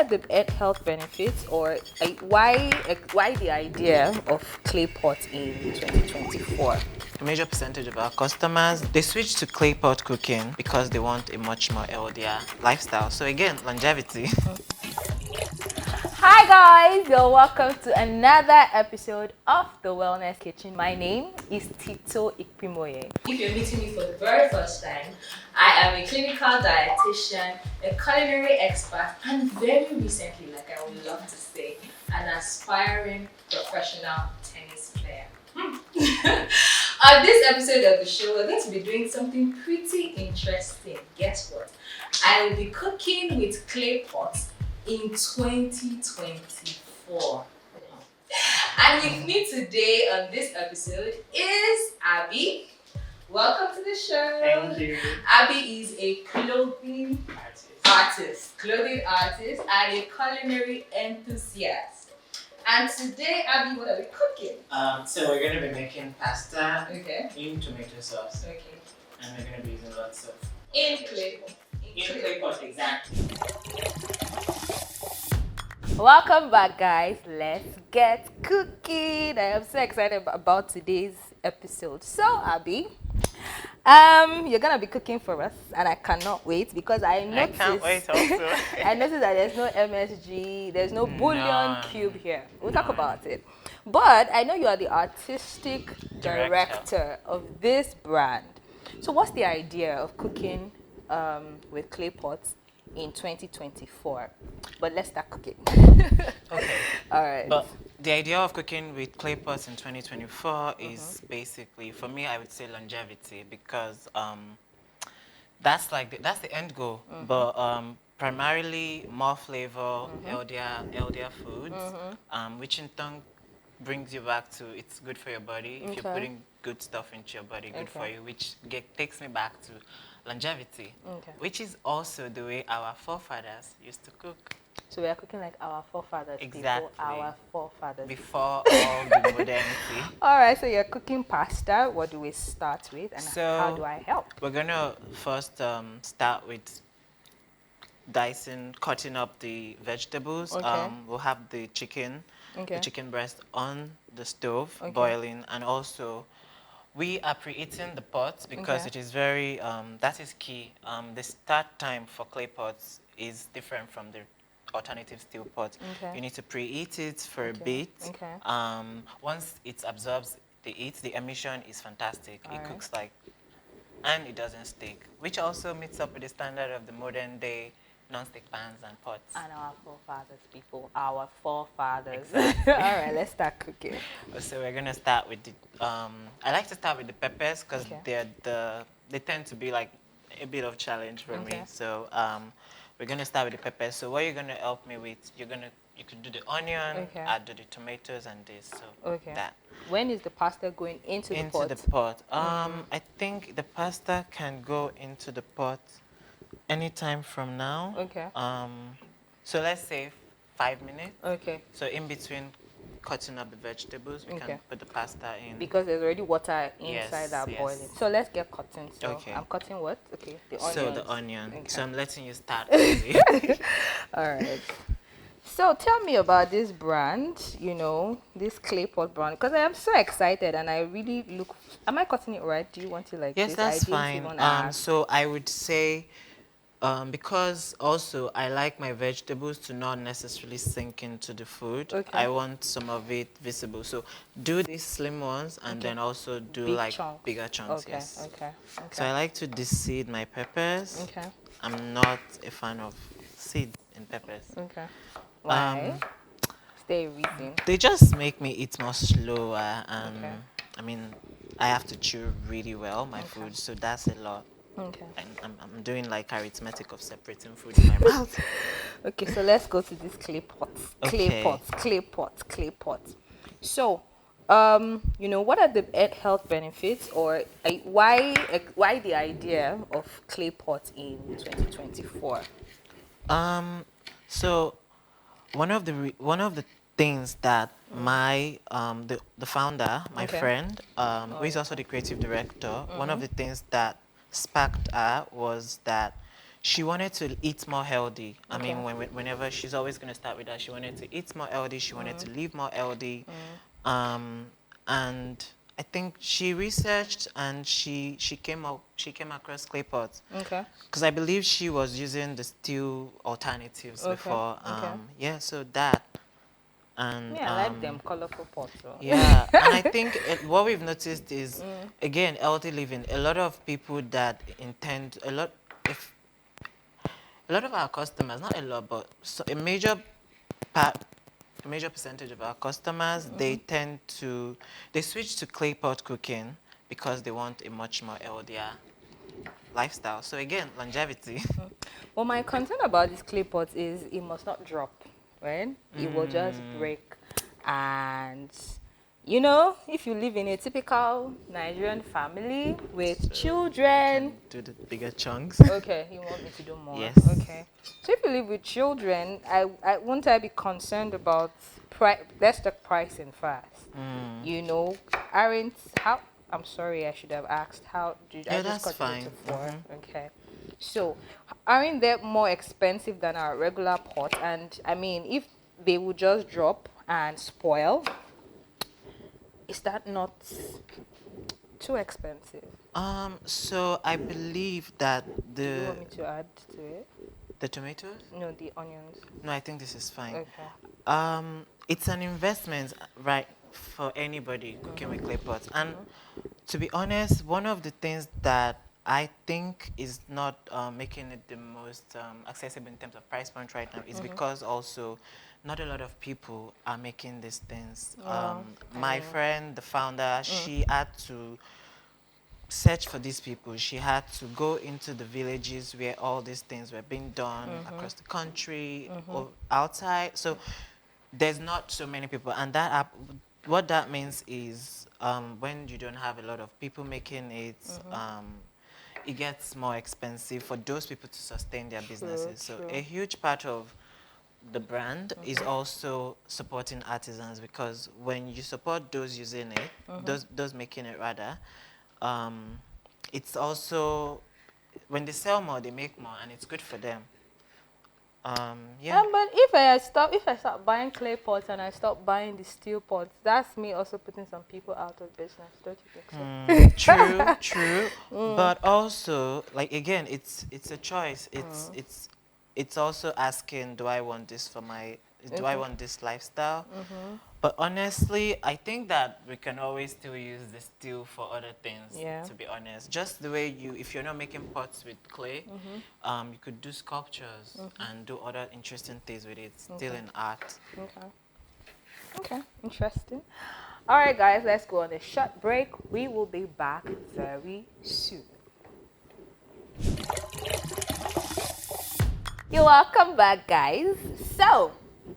are the health benefits, or why the idea of clay pot in 2024? A major percentage of our customers, they switch to clay pot cooking because they want a much more healthier lifestyle. So again, longevity. Hi guys, you're welcome to another episode of the Wellness Kitchen. My name is Tito Ikpimoye. If you're meeting me for the very first time, I am a clinical dietitian, a culinary expert, and very recently, like I would love to say, an aspiring professional tennis player. On this episode of the show, we're going to be doing something pretty interesting. Guess what? I will be cooking with clay pots in 2024. And with me today on this episode is Abby. Welcome to the show. Thank you. Abby is a clothing artist, and a culinary enthusiast. And today, Abby, what are we cooking? So we're going to be making pasta Okay. in tomato sauce. Okay. And we're going to be using lots of... In clay. clay pot, exactly. Welcome back, guys. Let's get cooking. I am so excited about today's episode. So, Abby, you're gonna be cooking for us, and I cannot wait because I noticed. I can't wait also. I noticed that there's no MSG, there's no bouillon cube here. We'll talk about it. But I know you are the artistic director of this brand. So, what's the idea of cooking with clay pots in 2024? But let's start cooking. Okay. All right. But the idea of cooking with clay pots in 2024 is basically, for me, I would say longevity, because that's the end goal. But primarily more flavor, healthier foods, which in turn brings you back to it's good for your body. If you're putting good stuff into your body, good for you, which takes me back to longevity, which is also the way our forefathers used to cook. So we are cooking like our forefathers. Exactly. Before our forefathers. Before all the modernity. All right, so you're cooking pasta. What do we start with, and So how do I help? We're gonna first start with cutting up the vegetables. Okay. We'll have the chicken, Okay. the chicken breast on the stove, boiling, and also we are preheating the pot because it is very, that is key. The start time for clay pots is different from the alternative steel pot. Okay. You need to preheat it for a bit. Okay. Once it absorbs the heat, the emission is fantastic. It cooks and it doesn't stick, which also meets up with the standard of the modern day non-stick pans and pots. And our forefathers, people, our forefathers. Exactly. All right, let's start cooking. So we're gonna start with the. I like to start with the peppers because they tend to be like a bit of challenge for me. So we're gonna start with the peppers. So what you're gonna help me with? You can do the onion, add the tomatoes and this. So that. When is the pasta going into the pot? Into the pot. I think the pasta can go into the pot anytime from now. Okay. So let's say 5 minutes. Okay. So in between cutting up the vegetables, we can put the pasta in. Because there's already water inside that boiling. So let's get cutting. So I'm cutting what? Okay, the onion. So the onion. Okay. So I'm letting you start. All right. So tell me about this brand, this clay pot brand, because I am so excited and I really look. Am I cutting it right? Do you want to like Yes, this? that's fine. So I would say, because also I like my vegetables to not necessarily sink into the food. I want some of it visible. So do these slim ones and then also do bigger chunks. Yes. Okay. So I like to deseed my peppers. Okay. I'm not a fan of seeds in peppers. Okay. Why? Stay reading. They just make me eat more slower, and I mean, I have to chew really well my food, so that's a lot. Okay. And I'm doing like arithmetic of separating food in my mouth. Okay, so let's go to these clay pots. Clay pots. So, what are the health benefits, or why the idea of clay pots in 2024? So one of the things that my the founder, my friend, who is also the creative director, one of the things that sparked her was that she wanted to eat more healthy. I Okay. mean, whenever she's always going to start with that, she wanted to eat more healthy. She wanted to live more healthy. And I think she researched and she came across clay pots. Okay. Because I believe she was using the steel alternatives Okay, before. okay. Yeah, so that. And Yeah, I like them colorful pots. So. yeah, and I think what we've noticed is, again, healthy living. A lot of people that intend, if a lot of our customers, not a lot, but so part, a major percentage of our customers, they switch to clay pot cooking because they want a much more healthier lifestyle. So again, longevity. Well, my concern about this clay pot is it must not drop, right? It will just break. And, you know, if you live in a typical Nigerian family with children, Do the bigger chunks. okay, you want me to do more? Yes. Okay. So if you live with children, won't I be concerned about let's talk pricing first. You know, aren't how I'm sorry, I should have asked how did I Yeah, just that's cut it into fine. 4? Okay. So aren't they more expensive than our regular pot? And I mean if they would just drop and spoil, is that not too expensive? So I believe that Do you want me to add to it? the tomatoes. No, the onions. No, I think this is fine. Okay. It's an investment, right, for anybody cooking with clay pots. And to be honest, one of the things that I think is not making it the most accessible in terms of price point right now is because also not a lot of people are making these things. My friend, the founder, she had to search for these people. She had to go into the villages where all these things were being done across the country or outside. So there's not so many people, and what that means is when you don't have a lot of people making it, it gets more expensive for those people to sustain their businesses. So true. a huge part of the brand is also supporting artisans, because when you support those using it, those making it rather, it's also, when they sell more, they make more, and it's good for them. Yeah. But if I start buying clay pots and I stop buying the steel pots, that's me also putting some people out of business. Don't you think so? True. But also, like, again, it's a choice. It's also asking, do I want this do I want this lifestyle? But honestly, I think that we can always still use the steel for other things, Yeah. to be honest. Just the way if you're not making pots with clay, you could do sculptures and do other interesting things with it, still in art. Okay. Okay. Interesting. All right, guys, let's go on a short break. We will be back very soon. You're welcome back, guys. So,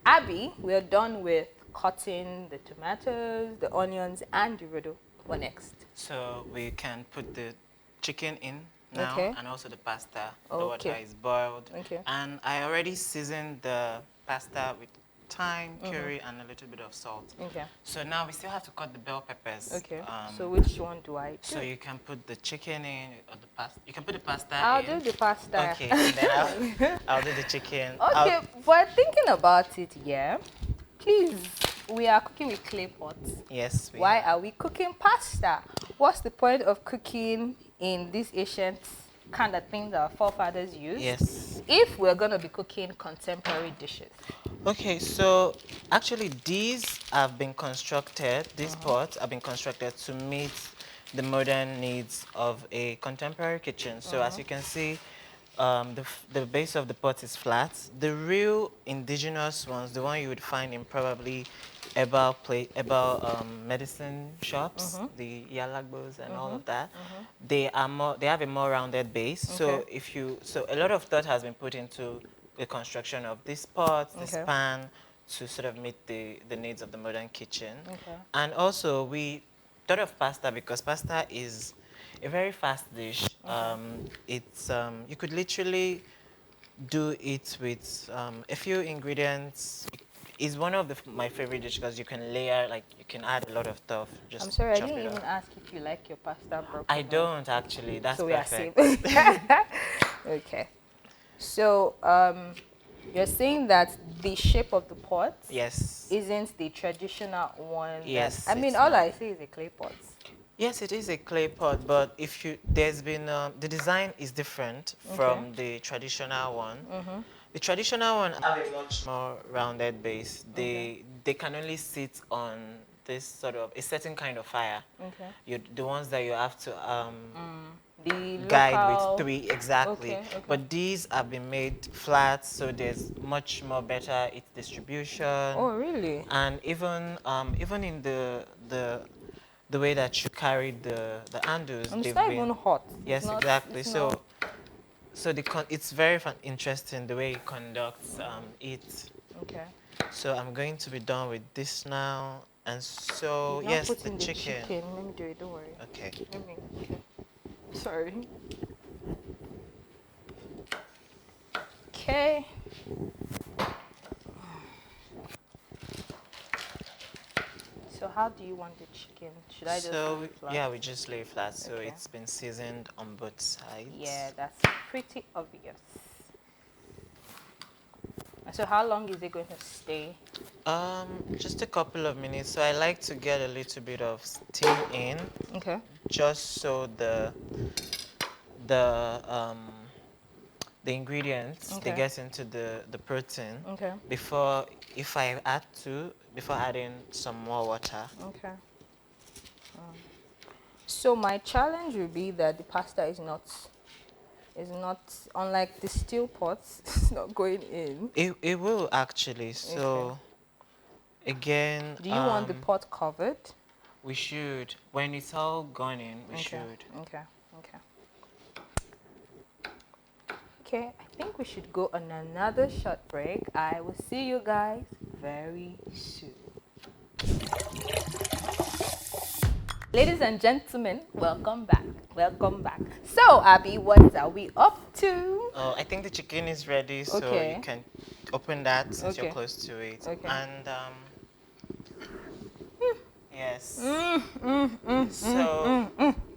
Abby, we're done with cutting the tomatoes, the onions, and the rodo. What next? So we can put the chicken in now, Okay. and also the pasta. The Okay. water is boiled. Okay. And I already seasoned the pasta with thyme, curry, and a little bit of salt. Okay. So now we still have to cut the bell peppers. Okay. So which one do I do? So you can put the chicken in, or the pasta. You can put the pasta I'll in. do the pasta. Okay, and then I'll do the chicken. Okay, but thinking about it, yeah. Please, we are cooking with clay pots. Yes. Why are we cooking pasta? What's the point of cooking in these ancient kind of things our forefathers used? Yes. If we're going to be cooking contemporary dishes. Okay, so actually these have been constructed, these pots have been constructed to meet the modern needs of a contemporary kitchen. So as you can see, the base of the pot is flat. The real indigenous ones, the one you would find in probably herbal medicine shops, the yalagbos and all of that, they have a more rounded base. So so a lot of thought has been put into the construction of this pot, this pan, to sort of meet the needs of the modern kitchen. And also we thought of pasta because pasta is a very fast dish. It's you could literally do it with a few ingredients. It's one of my favorite dishes because you can layer, like you can add a lot of stuff. Just I'm sorry, I chop didn't it even up. ask if you like your pasta broken. I don't actually. That's So perfect. we are safe. Okay. So, you're saying that the shape of the pot Yes. isn't the traditional one. Yes, I mean, it's all not. I see is a clay pot. Yes, it is a clay pot, but if you there's been the design is different Okay. from the traditional one. The traditional one have a much more rounded base. Okay. They can only sit on this sort of a certain kind of fire. Okay. The ones that you have to The guide with local. three exactly. Okay. Okay. But these have been made flat, so there's much more better its distribution, Oh, really? and even in the way that you carry the handles, And it's they've not even been hot. It's yes not. exactly. It's not. So it's very interesting the way it conducts it. Okay. So I'm going to be done with this now, and so You've not yes, put the in the chicken. chicken. Let me do it. Don't worry. Okay. Let me. Okay. Sorry. Okay. So how do you want the chicken? Should I just So lay it flat? yeah, we just lay flat. So Okay. it's been seasoned on both sides. Yeah, that's pretty obvious. So how long is it going to stay? Just a couple of minutes. So I like to get a little bit of steam in, Okay. just so the the ingredients they Okay. get into the protein Okay. before if I add to before adding some more water. Okay. So my challenge would be that the pasta is not unlike the steel pots. It's not going in. It will actually. So again, Do you want the pot covered? we should when it's all gone in, we Okay. should. Okay. Okay. Okay, I think we should go on another short break. I will see you guys very soon. Ladies and gentlemen, welcome back. Welcome back. So, Abby, what are we up to? Oh, I think the chicken is ready, so Okay. you can open that since you're Okay. close to it. Okay. And yes. It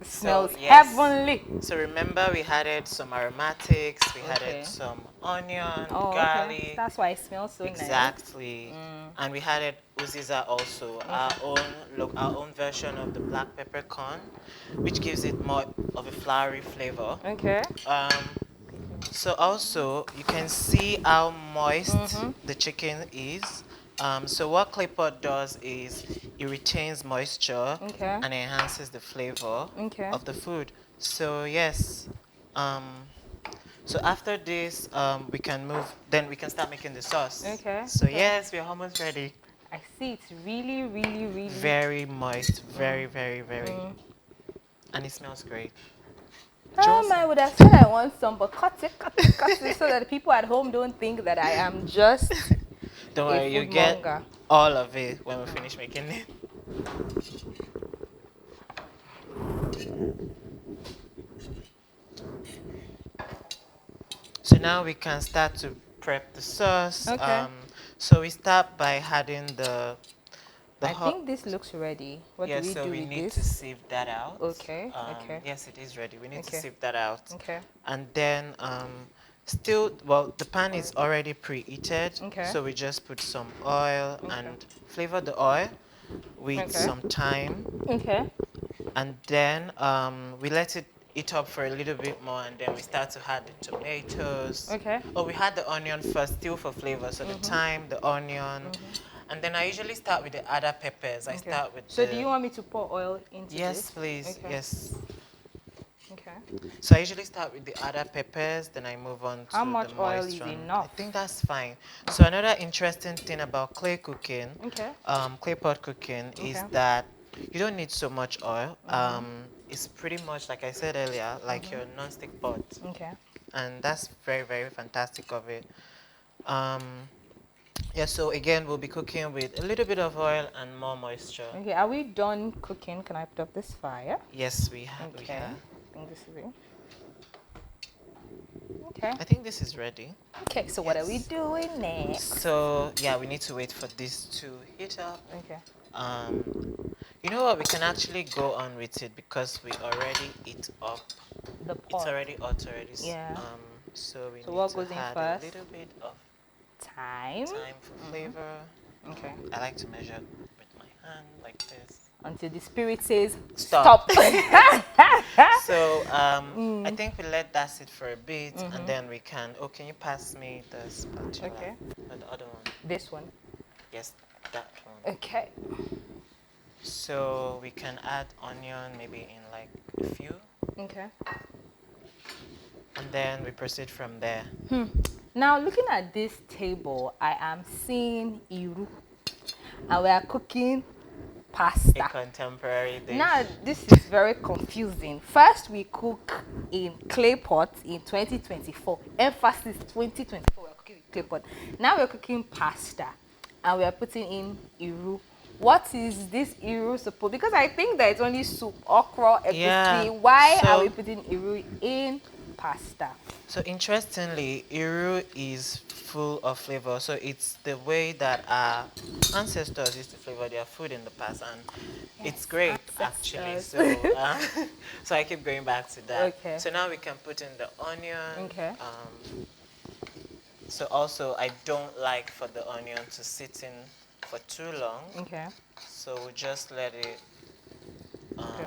smells yes. heavenly. So remember we added some aromatics, we Okay. added some onion, Oh, garlic. okay. That's why it smells so nice. Exactly. And we added uziza also, our own version of the black peppercorn, which gives it more of a flowery flavor. Okay. So also you can see how moist the chicken is. So what clay pot does is it retains moisture Okay. and enhances the flavor Okay. of the food. So yes, so after this we can move. Then we can start making the sauce. Okay. So yes, we're almost ready. I see it's really, really, really. Very moist, very, very, very, and it smells great. I would have said I want some, but cut it so that the people at home don't think that I am just Don't a worry, you food get monger. all of it when we finish making it. So now we can start to prep the sauce. Okay. So we start by adding the I hot. think this looks ready. What Yeah, do we so do we with need this? to sieve that out. Okay, okay. Yes, it is ready. We need to Okay. sieve that out. Okay. And then still, well, the pan is already preheated. Okay. So we just put some oil and flavor the oil with Okay. some thyme. Okay. And then we let it heat up for a little bit more, and then we start to add the tomatoes. Okay. Oh, we had the onion first, still for flavor. So the thyme, the onion, and then I usually start with the other peppers. I Okay. start with So the, do you want me to pour oil into this? Yes, please. Okay. Yes. Okay. So I usually start with the other peppers, then I move on to How much the oil moist is one. enough? I think that's fine. So another interesting thing about clay cooking, Okay. clay pot cooking, is Okay. that you don't need so much oil. It's pretty much like I said earlier, like your non-stick pot, Okay. and that's very, very fantastic of it. Yeah. So again, we'll be cooking with a little bit of oil and more moisture. Okay. Are we done cooking? Can I put up this fire? Yes, we have. Okay. We have. I think this is it. Okay. I think this is ready. Okay. So what are we doing next? So yeah, we need to wait for this to heat up. Okay. You know what? We can actually go on with it because we already heat up. The pot. It's already hot already. Yeah. So we So need what to goes in add a first? little bit of Thyme. thyme for flavor. Okay. I like to measure with my hand like this. Until the spirit says Stop. stop. So I think we let that sit for a bit, and then we can. Oh, can you pass me the spatula? Okay. Or the other one? This one. Yes, that one. Okay. So we can add onion maybe in like a few, Okay. and then we proceed from there. Now looking at this table, I am seeing iru, and we are cooking A pasta. contemporary dish. Now this is very confusing. First we cook in clay pot in 2024. Emphasis 2024. We're cooking in clay pot. Now we're cooking pasta, and we are putting in iru. What is this iru supposed? Because I think that it's only soup, okra, egusi. Yeah, Why are so- we putting iru in pasta? So interestingly, Iru is full of flavor. So it's the way that our ancestors used to flavor their food in the past, and it's great actually. ancestors. So so I keep going back to that. Okay. So now we can put in the onion. Okay. So also I don't like for the onion to sit in for too long. Okay. So we just let it Okay.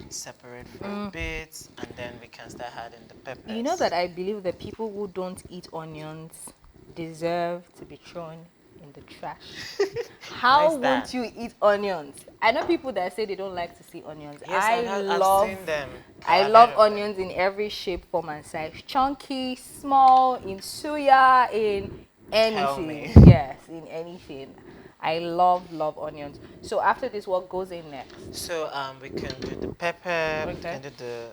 separate for a bit, and then we can start adding the peppers. You know that I believe that people who don't eat onions deserve to be thrown in the trash. How Why is won't that? you eat onions? I know people that say they don't like to see onions. Yes, I've love seen them. I I've love heard of them. onions in every shape, form, and size. Chunky, small, in suya, in Tell me. anything. Yes, in anything. I love onions. So after this, what goes in next? So we can do the pepper, we Okay. can do the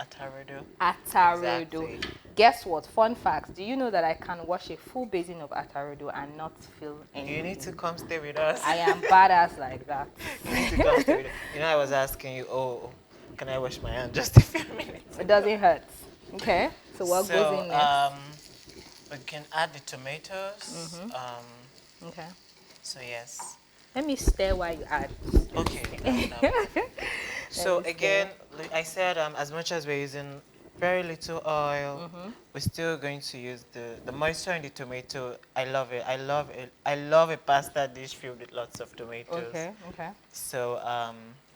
atarodo. Atarodo. Exactly. Guess what? Fun fact. Do you know that I can wash a full basin of atarodo and not feel anything? You need to come stay with us. I am badass like that. You need to come stay with us. You know, I was asking you, oh, can I wash my hand just a few minutes? It doesn't hurt. Okay. So what goes in next? We can add the tomatoes. Okay. So yes. Let me stir while you add. Okay. So again, like I said, as much as we're using very little oil, we're still going to use the moisture in the tomato. I love it. I love it. I love a pasta dish filled with lots of tomatoes. Okay. Okay. So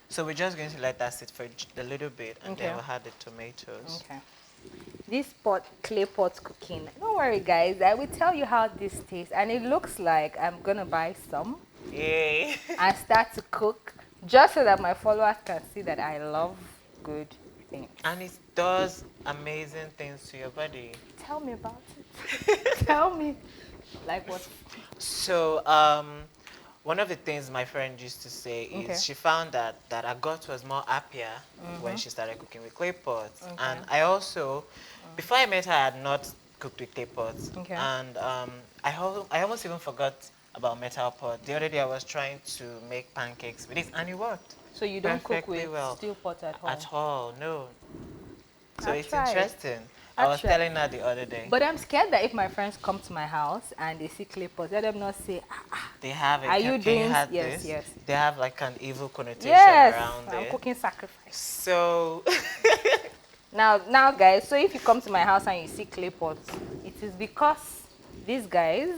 so we're just going to let that sit for a little bit, and Okay. then we'll add the tomatoes. Okay. This clay pot cooking. Don't worry, guys. I will tell you how this tastes, and it looks like I'm gonna buy some Yay! and start to cook, just so that my followers can see that I love good things. And it does amazing things to your body. Tell me about it. Tell me, like what? So one of the things my friend used to say is Okay. she found that her gut was more happier when she started cooking with clay pots. Okay. And I also, before I met her, I had not cooked with clay pots. Okay. And I almost even forgot about metal pot. The other day I was trying to make pancakes with it, and it worked. So you don't cook Perfectly with well. steel pot at home? At all, no. So I'll it's try it. interesting. I'll I was try. telling her the other day. But I'm scared that if my friends come to my house and they see clay pots, let them not say, They have it. Are Can you you doing- have yes, this? yes. They have like an evil connotation yes, around I'm it. cooking sacrifice. So Now, guys, so if you come to my house and you see clay pots, it is because these guys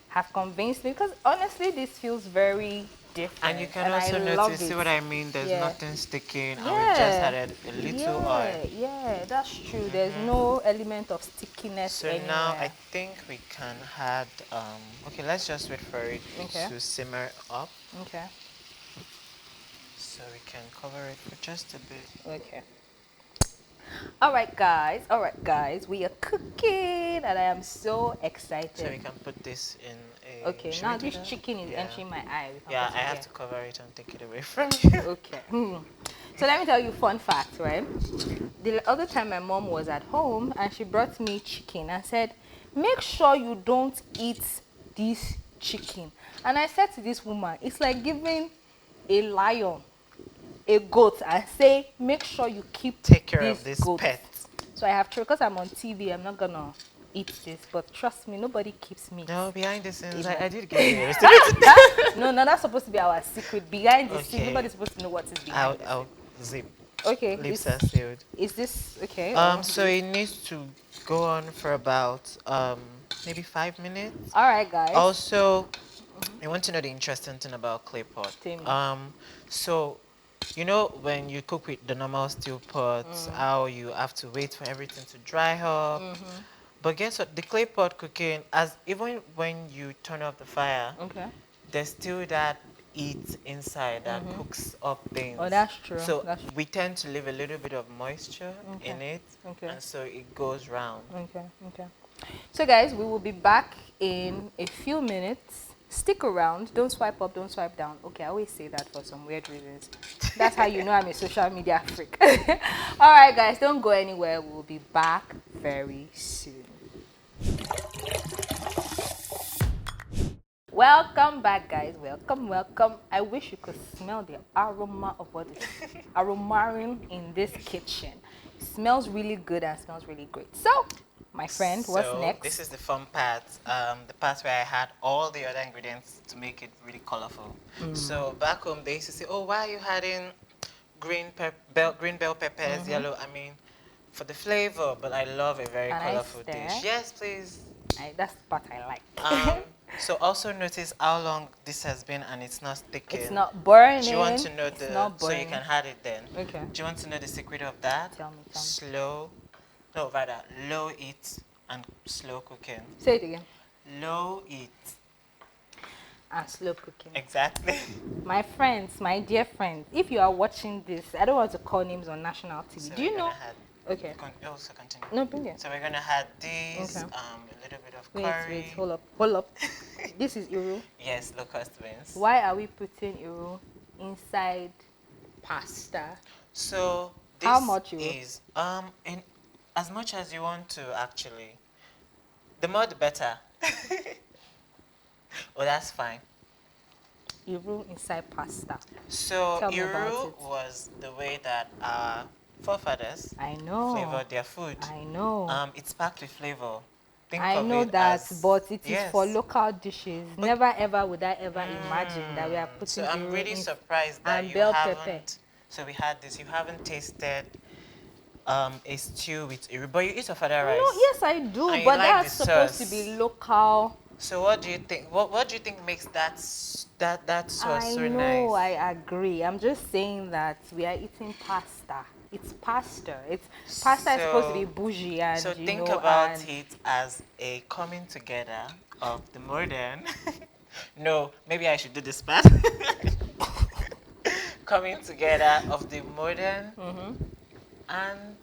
have convinced me, because honestly, this feels very different. and you can also I love notice, see it. what I mean? There's Yeah. nothing sticking, and we Yeah. just added a little oil. Yeah, that's true. There's no element of stickiness So anywhere. now I think we can add. Okay, let's just wait for it Okay. to simmer up. Okay. So we can cover it for just a bit. Okay. All right, guys. We are cooking, and I am so excited. So we can put this in a. Okay, should now we do this that? chicken is Yeah. entering my eye. We can Yeah, put I it have here. to cover it and take it away from you. Okay. So let me tell you a fun fact, right? The other time my mom was at home and she brought me chicken and said, make sure you don't eat this chicken. And I said to this woman, it's like giving a lion a goat and say, make sure you keep Take care of this goat. pet. So I have to, because I'm on TV, I'm not gonna eat this, but trust me, nobody keeps meat. No, behind the scenes, It I did get you a recipe. No, that's supposed to be our secret. Behind the scene, Okay. nobody's supposed to know what is behind the I'll zip. Okay. Lips are sealed. Is this okay? So it needs to go on for about maybe 5 minutes. All right, guys. Also, I want to know the interesting thing about clay pot. Tell me. So you know when you cook with the normal steel pots, how you have to wait for everything to dry up. But guess what? The clay pot cooking, as even when you turn off the fire, Okay. there's still that heat inside that cooks up things. Oh, that's true. So That's true. we tend to leave a little bit of moisture Okay. in it, Okay. and so it goes round. Okay. Okay. So, guys, we will be back in a few minutes. Stick around. Don't swipe up. Don't swipe down. Okay, I always say that for some weird reasons. That's how you know I'm a social media freak. All right, guys, don't go anywhere. We'll be back very soon. Welcome back, guys. Welcome, welcome. I wish you could smell the aroma of what is aromaing in this kitchen. It smells really good and smells really great. So, my friend, what's So next? this is the fun part, the part where I had all the other ingredients to make it really colorful. So back home they used to say, "Oh, why are you adding green bell peppers, yellow?" I mean, for the flavor, but I love a very Can I colorful stir? dish. Yes, please. That's the part I like. So also notice how long this has been and it's not sticking. It's not burning. Do you want to know It's not so you burning. can add it then? Okay. Do you want to know the secret of that? Tell me. Low heat and slow cooking. Say it again. Low heat. And slow cooking. Exactly. My friends, my dear friends, if you are watching this, I don't want to call names on national TV. So Do you we're know? gonna add- Okay. Also continue. No, bring it. So we're gonna add this, Okay. a little bit of Wait, curry. hold up. This is Iru. Yes, locust beans. Why are we putting Iru inside pasta? So this How much you is in as much as you want to actually. The more the better. Oh, that's fine. Iru inside pasta. So Tell me about Iru it. was the way that our forefathers I know. flavored their food. I know. It's packed with flavor. Think I of know it that, as- but it is yes. for local dishes. Never ever would I ever imagine that we are putting So I'm Iru really in surprised that and you bell haven't. pepper. So we had this. You haven't tasted a stew with Iru, but you eat your father rice. No, yes I do, And you but like that's the supposed to sauce. be local. So what do you think? What do you think makes that sauce I so know, nice? I agree. I'm just saying that we are eating pasta. It's pasta. Pasta is supposed to be bougie and So you think know, about and it as a coming together of the modern. No, maybe I should do this part. Coming together of the modern and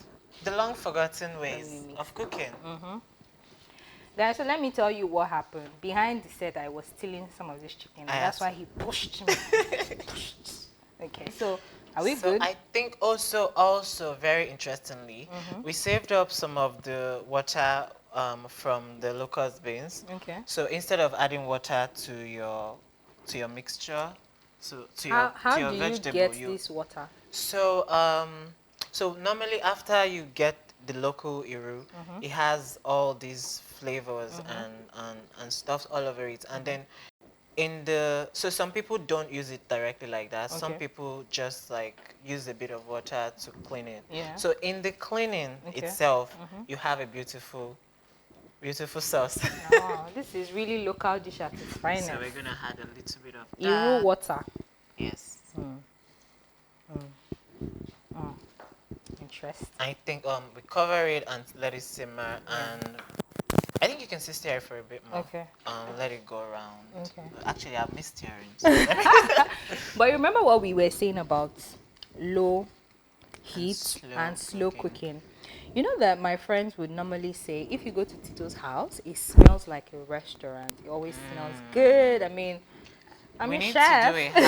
the long forgotten ways of cooking. Guys, so let me tell you what happened. Behind the set, I was stealing some of this chicken. And that's why he pushed me. Okay, so are we So good? I think also very interestingly, we saved up some of the water from the locust beans. Okay. So instead of adding water to your mixture, to How your do you vegetable, get this water? So so normally after you get the local Iru, it has all these flavors and stuff all over it, and then so some people don't use it directly like that. Some Okay. people just like use a bit of water to clean it. Yeah. So in the cleaning Okay. itself, you have a beautiful sauce. Oh, this is really local dish at its finest. So we're gonna add a little bit of Iru that. water. Yes. Interesting. I think we cover it and let it simmer, and I think you can still stir it for a bit more. Okay. Let it go around. Okay. Actually, I've missed stirring. So But you remember what we were saying about low heat slow and slow cooking. cooking? You know that my friends would normally say, if you go to Tito's house, it smells like a restaurant. It always smells good. I mean, I'm we a need chef. to do a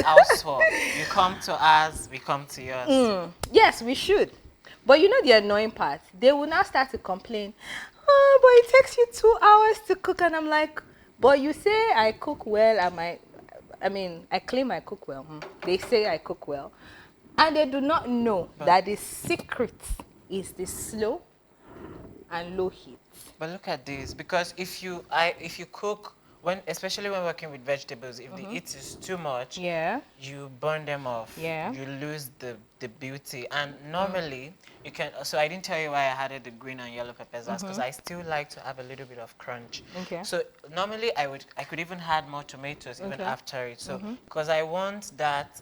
house swap. You come to us, we come to yours. Yes, we should. But you know the annoying part? They will now start to complain, oh, but it takes you 2 hours to cook. And I'm like, but you say I cook well. I claim I cook well. They say I cook well. And they do not know that the secret is the slow and low heat. But look at this, because if you cook especially when working with vegetables, if the heat is too much, Yeah. you burn them off. Yeah. You lose the beauty. And normally, you can. So I didn't tell you why I added the green and yellow peppers. That's because I still like to have a little bit of crunch. Okay. So normally, I could even add more tomatoes even Okay. after it. So because I want that.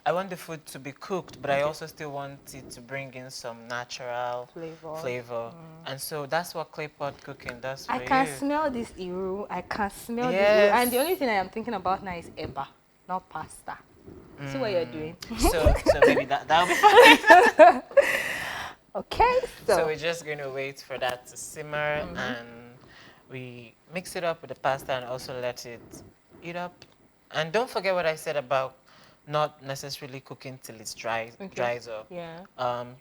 I want the food to be cooked, but I also still want it to bring in some natural flavor. And so that's what clay pot cooking does for I you. can smell this iru. I can smell this Yes. iru. And the only thing I am thinking about now is eba, not pasta. See what you're doing. So maybe that'll be fine. Okay, So we're just going to wait for that to simmer, and we mix it up with the pasta and also let it heat up. And don't forget what I said about not necessarily cooking till it dries up. Yeah.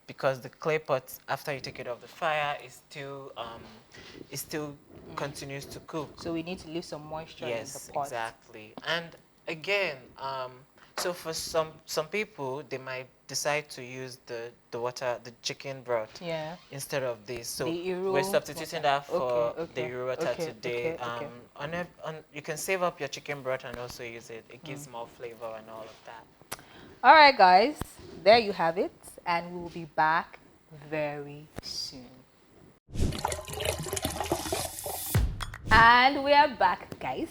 Because the clay pot, after you take it off the fire, it still continues to cook. So we need to leave some moisture in the Yes, pot. exactly. And again, so for some people, they might decide to use the chicken broth instead of this. So we're substituting that for the Euro water today. You can save up your chicken broth and also use it. It gives more flavor and all of that. All right, guys, there you have it, and we'll be back very soon. And we are back, guys.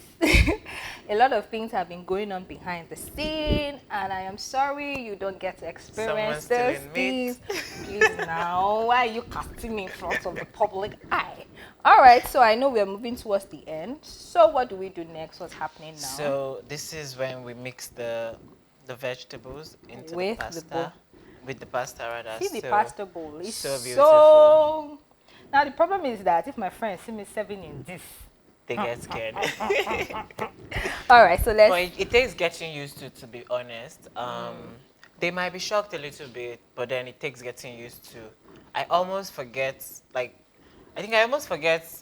A lot of things have been going on behind the scene, and I am sorry you don't get to experience those things. Please now, why are you casting me in front of the public eye? All right, so I know we are moving towards the end. So what do we do next? What's happening now? So this is when we mix the vegetables into the pasta. With the pasta, rather. See the pasta bowl. It's so beautiful. Now the problem is that if my friends see me serving in this, they get scared. All right, so let's. But it takes getting used to be honest. They might be shocked a little bit, but then it takes getting used to. I almost forget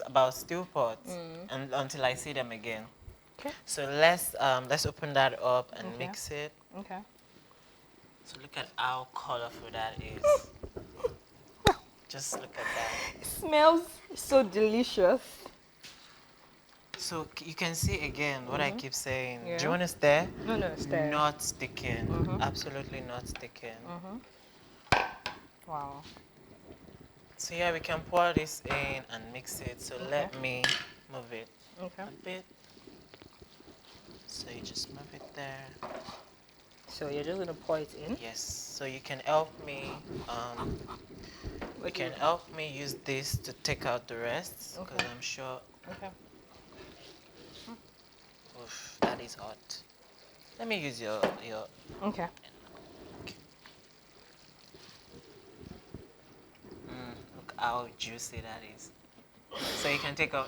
about stew pots and until I see them again. Okay. So let's open that up and mix it. Okay. So look at how colorful that is. Just look at that. It smells so delicious. So you can see again what I keep saying. Yeah. Do you want to stir? No, stir. Not sticking. Absolutely not sticking. Wow. So yeah, we can pour this in and mix it. So let me move it a bit. So you just move it there. So you're just gonna pour it in? Yes. So you can help me. You can help me use this to take out the rest because I'm sure. Okay. Oof, that is hot. Let me use your. Okay. Look how juicy that is. So you can take out.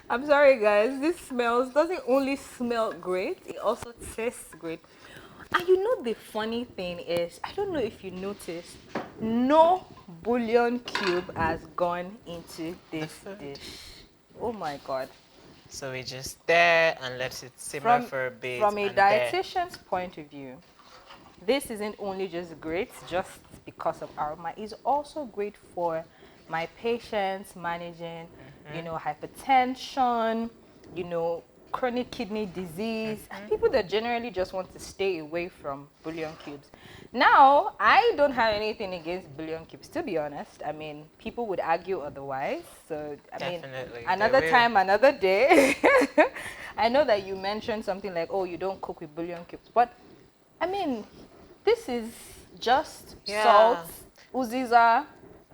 I'm sorry, guys. This doesn't only smell great, it also tastes great. And you know the funny thing is, I don't know if you noticed, no bouillon cube has gone into this dish. Oh my God. So we just stir and let it simmer for a bit. From a dietitian's point of view, this isn't only just great just because of aroma, it's also great for my patients managing, hypertension, chronic kidney disease, and people that generally just want to stay away from bouillon cubes. Now, I don't have anything against bouillon cubes, to be honest. I mean, people would argue otherwise. So, Definitely, another time, another day. I know that you mentioned something like, oh, you don't cook with bouillon cubes. But, I mean, this is just salt, uziza,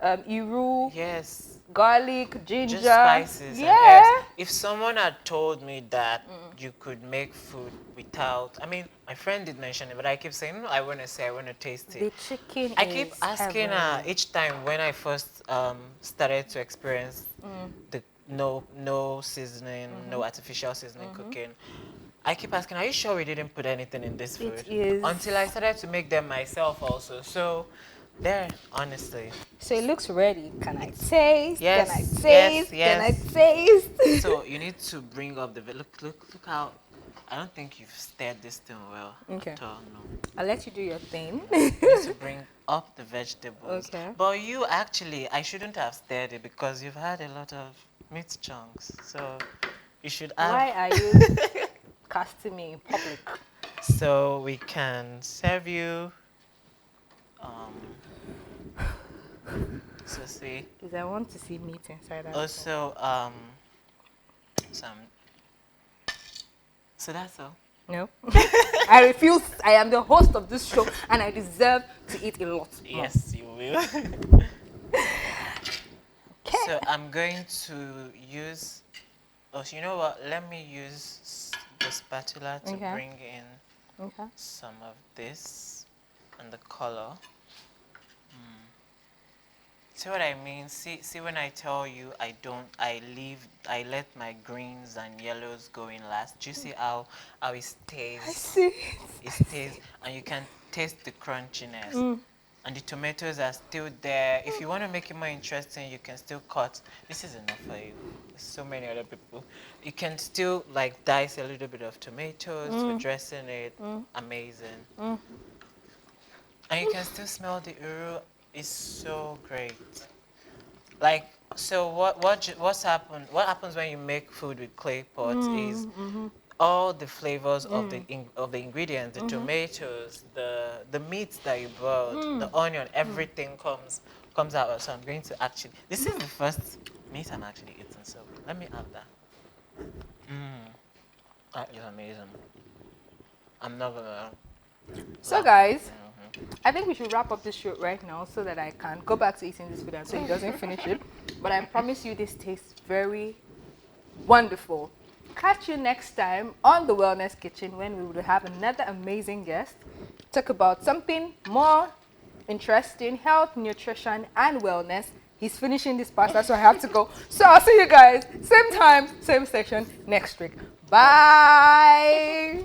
iru. Yes. Garlic, ginger, just spices yeah. and herbs. If someone had told me that you could make food without, I mean, my friend did mention it, but I keep saying, no, I want to taste it. The chicken I keep asking her each time when I first started to experience the no seasoning, no artificial seasoning cooking. I keep asking, are you sure we didn't put anything in this food? It is. Until I started to make them myself also. So there, honestly. So it looks ready. Can I taste? Yes. Can I taste? Yes. Can I taste? So you need to bring up the look how. I don't think you've stirred this thing well. Okay. At all, no. I'll let you do your thing. You need to bring up the vegetables. Okay. But you actually, I shouldn't have stirred it because you've had a lot of meat chunks. So you should have. Why are you casting me in public? So we can serve you. So see. Because I want to see meat inside that. Also some. So that's all. No. I refuse. I am the host of this show and I deserve to eat a lot more. Yes, you will. Okay. So I'm going to use. Oh, you know what? Let me use the spatula to Okay. bring in Okay. some of this and the color. See what I mean? See when I tell you I let my greens and yellows go in last. Do you see how it stays? I see. It stays, and you can taste the crunchiness. And the tomatoes are still there. If you want to make it more interesting, you can still cut. This is enough for you. There's so many other people. You can still like dice a little bit of tomatoes for dressing it. Amazing. And you can still smell the uru. It's so great. Like, so what's happened? What happens when you make food with clay pot is all the flavors of the ingredients, the tomatoes, the meat that you boiled, the onion, everything comes out. So I'm going to actually. This is the first meat I'm actually eating. So let me have that. That is amazing. I'm not gonna. So guys, I think we should wrap up this show right now so that I can go back to eating this food and so he doesn't finish it. But I promise you this tastes very wonderful. Catch you next time on the Wellness Kitchen when we will have another amazing guest. Talk about something more interesting, health, nutrition, and wellness. He's finishing this pasta, so I have to go. So I'll see you guys same time, same session next week. Bye.